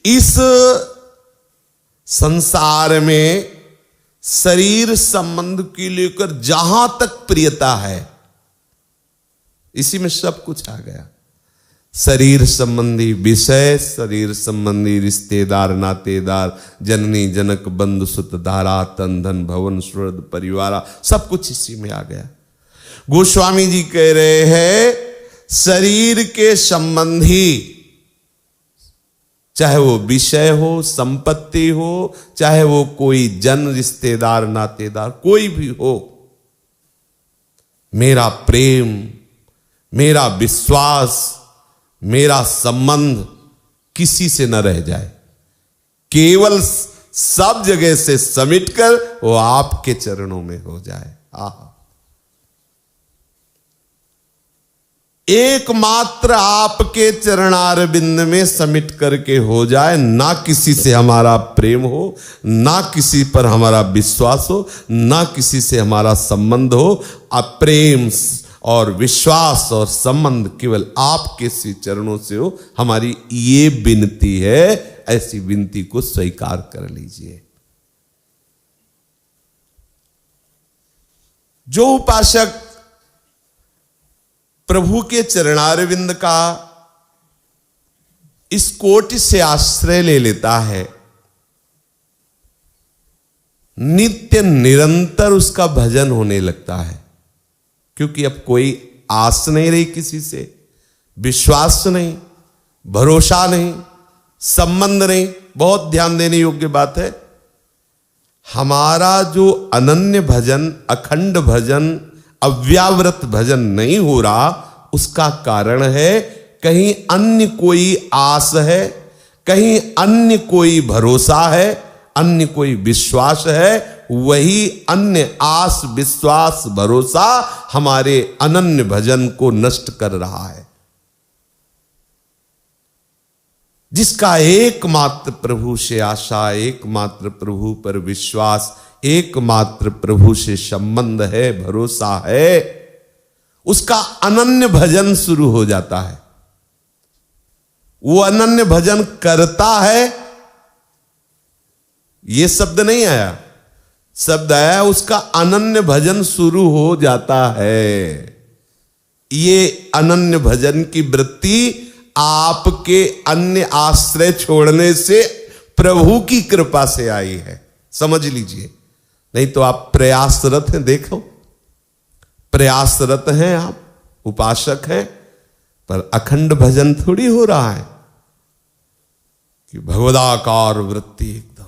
इस संसार में शरीर संबंध की लेकर जहां तक प्रियता है, इसी में सब कुछ आ गया। शरीर संबंधी विषय, शरीर संबंधी रिश्तेदार नातेदार, जननी जनक बंधु सुत धारा, तन धन भवन सुहृद परिवारा, सब कुछ इसी में आ गया। गोस्वामी जी कह रहे हैं शरीर के संबंधी, चाहे वो विषय हो, संपत्ति हो, चाहे वो कोई जन रिश्तेदार नातेदार कोई भी हो, मेरा प्रेम, मेरा विश्वास, मेरा संबंध किसी से न रह जाए, केवल सब जगह से समेटकर वो आपके चरणों में हो जाए। आहा, एकमात्र आपके चरणारविंद में समिट करके हो जाए, ना किसी से हमारा प्रेम हो, ना किसी पर हमारा विश्वास हो, ना किसी से हमारा संबंध हो। प्रेम और विश्वास और संबंध केवल आपके श्री चरणों से हो, हमारी ये विनती है। ऐसी विनती को स्वीकार कर लीजिए। जो उपासक प्रभु के चरणारविंद का इस कोटि से आश्रय ले लेता है, नित्य निरंतर उसका भजन होने लगता है, क्योंकि अब कोई आस नहीं रही किसी से, विश्वास नहीं, भरोसा नहीं, संबंध नहीं। बहुत ध्यान देने योग्य बात है, हमारा जो अनन्य भजन, अखंड भजन, अव्यावृत भजन नहीं हो रहा, उसका कारण है कहीं अन्य कोई आस है, कहीं अन्य कोई भरोसा है, अन्य कोई विश्वास है। वही अन्य आस, विश्वास, भरोसा हमारे अनन्य भजन को नष्ट कर रहा है। जिसका एकमात्र प्रभु से आशा, एकमात्र प्रभु पर विश्वास, एकमात्र प्रभु से संबंध है, भरोसा है, उसका अनन्य भजन शुरू हो जाता है। वो अनन्य भजन करता है, ये शब्द नहीं आया, शब्द आया उसका अनन्य भजन शुरू हो जाता है। ये अनन्य भजन की वृत्ति आपके अन्य आश्रय छोड़ने से, प्रभु की कृपा से आई है, समझ लीजिए। नहीं तो आप प्रयासरत हैं, देखो प्रयासरत हैं, आप उपासक हैं, पर अखंड भजन थोड़ी हो रहा है कि भगवदाकार वृत्ति एकदम।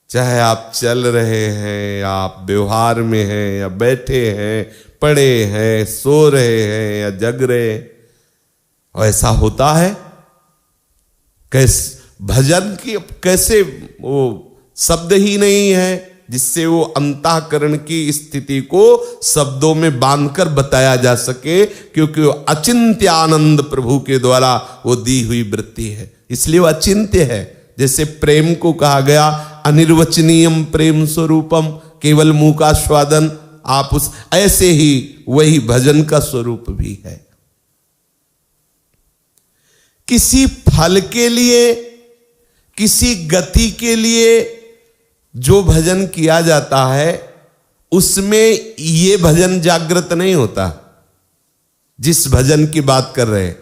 चाहे आप चल रहे हैं, या आप व्यवहार में हैं, या बैठे हैं, पड़े हैं, सो रहे हैं, या जग रहे हैं, ऐसा होता है। कैसे भजन की कैसे वो शब्द ही नहीं है जिससे वो अंतःकरण की स्थिति को शब्दों में बांधकर बताया जा सके, क्योंकि वो अचिंत्य आनंद प्रभु के द्वारा वो दी हुई वृत्ति है, इसलिए वो अचिंत्य है। जैसे प्रेम को कहा गया अनिर्वचनीयम प्रेम स्वरूपम, केवल मुंह का स्वादन, आप उस ऐसे ही वही भजन का स्वरूप भी है। किसी फल के लिए, किसी गति के लिए जो भजन किया जाता है, उसमें ये भजन जागृत नहीं होता। जिस भजन की बात कर रहे हैं,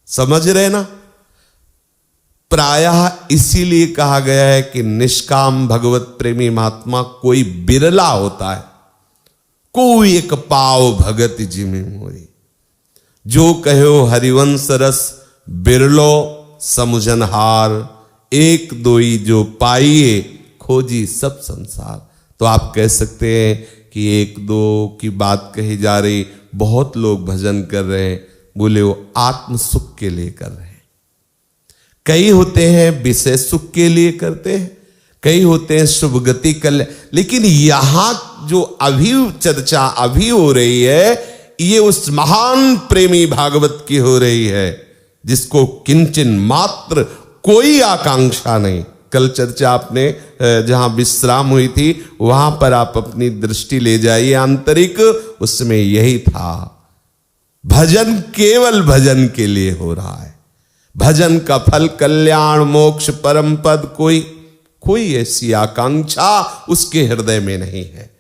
समझ रहे ना? प्रायः इसीलिए कहा गया है कि निष्काम भगवत प्रेमी महात्मा कोई बिरला होता है। कोई एक पाव भगत जिमि मोरी, जो कहो हरिवंश रस बिरलो समुझनहार, एक दोई जो पाइए खोजी सब संसार। तो आप कह सकते हैं कि एक दो की बात कही जा रही, बहुत लोग भजन कर रहे हैं, बोले वो आत्म सुख के लिए कर रहे हैं। कई होते हैं विषय सुख के लिए करते हैं, कई होते हैं शुभ गति कल्याण। लेकिन यहां जो अभी चर्चा अभी हो रही है, ये उस महान प्रेमी भागवत की हो रही है जिसको किंचन मात्र कोई आकांक्षा नहीं। कल चर्चा आपने जहां विश्राम हुई थी वहां पर आप अपनी दृष्टि ले जाइए आंतरिक, उसमें यही था। भजन केवल भजन के लिए हो रहा है, भजन का फल कल्याण मोक्ष परम पद, कोई ऐसी आकांक्षा उसके हृदय में नहीं है।